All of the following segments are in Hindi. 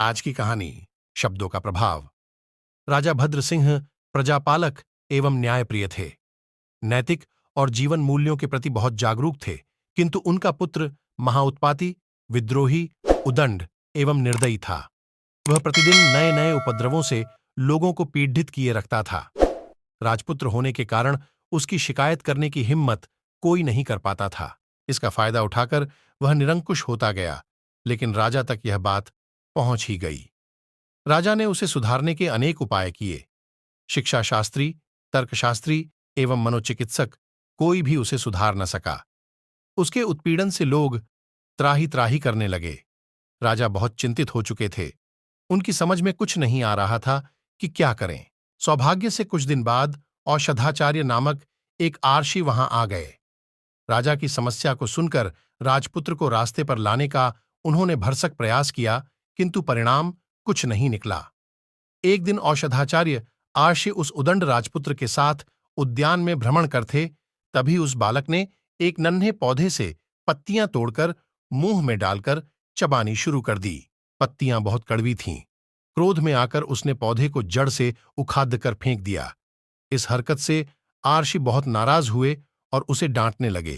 आज की कहानी शब्दों का प्रभाव। राजा भद्र सिंह प्रजापालक एवं न्यायप्रिय थे। नैतिक और जीवन मूल्यों के प्रति बहुत जागरूक थे, किंतु उनका पुत्र महाउत्पाती, विद्रोही, उदंड एवं निर्दयी था। वह प्रतिदिन नए नए उपद्रवों से लोगों को पीड़ित किए रखता था। राजपुत्र होने के कारण उसकी शिकायत करने की हिम्मत कोई नहीं कर पाता था। इसका फायदा उठाकर वह निरंकुश होता गया, लेकिन राजा तक यह बात पहुंच ही गई। राजा ने उसे सुधारने के अनेक उपाय किए। शिक्षा शास्त्री, तर्कशास्त्री एवं मनोचिकित्सक कोई भी उसे सुधार न सका। उसके उत्पीड़न से लोग त्राही त्राही करने लगे। राजा बहुत चिंतित हो चुके थे। उनकी समझ में कुछ नहीं आ रहा था कि क्या करें। सौभाग्य से कुछ दिन बाद औषधाचार्य नामक एक आर्षि वहां आ गए। राजा की समस्या को सुनकर राजपुत्र को रास्ते पर लाने का उन्होंने भरसक प्रयास किया, किंतु परिणाम कुछ नहीं निकला। एक दिन औषधाचार्य आर्षि उस उदंड राजपुत्र के साथ उद्यान में भ्रमण करते, तभी उस बालक ने एक नन्हे पौधे से पत्तियां तोड़कर मुंह में डालकर चबानी शुरू कर दी। पत्तियां बहुत कड़वी थीं। क्रोध में आकर उसने पौधे को जड़ से उखाड़ कर फेंक दिया। इस हरकत से आर्षि बहुत नाराज हुए और उसे डांटने लगे।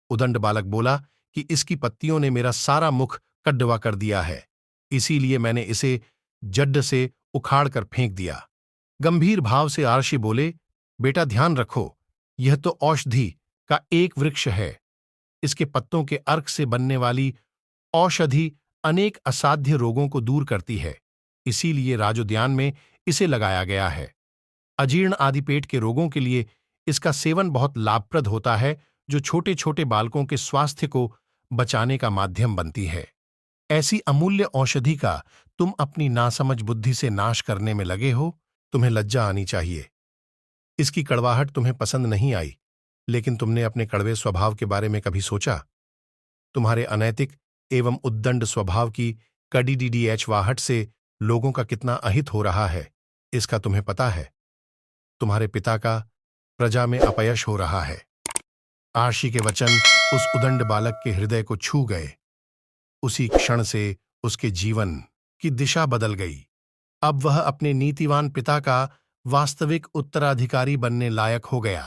उदंड बालक बोला कि इसकी पत्तियों ने मेरा सारा मुख कड्डवा कर दिया है, इसीलिए मैंने इसे जड्ड से उखाड़ कर फेंक दिया। गंभीर भाव से आर्षि बोले, बेटा ध्यान रखो, यह तो औषधि का एक वृक्ष है। इसके पत्तों के अर्क से बनने वाली औषधि अनेक असाध्य रोगों को दूर करती है, इसीलिए राजोद्यान में इसे लगाया गया है। अजीर्ण आदि पेट के रोगों के लिए इसका सेवन बहुत लाभप्रद होता है, जो छोटे छोटे बालकों के स्वास्थ्य को बचाने का माध्यम बनती है। ऐसी अमूल्य औषधि का तुम अपनी नासमझ बुद्धि से नाश करने में लगे हो। तुम्हें लज्जा आनी चाहिए। इसकी कड़वाहट तुम्हें पसंद नहीं आई, लेकिन तुमने अपने कड़वे स्वभाव के बारे में कभी सोचा? तुम्हारे अनैतिक एवं उद्दंड स्वभाव की कड़ीडीडीएच वाहट से लोगों का कितना अहित हो रहा है, इसका तुम्हें पता है? तुम्हारे पिता का प्रजा में अपयश हो रहा है। आर्षि के वचन उस उदंड बालक के हृदय को छू गए। उसी क्षण से उसके जीवन की दिशा बदल गई। अब वह अपने नीतिवान पिता का वास्तविक उत्तराधिकारी बनने लायक हो गया।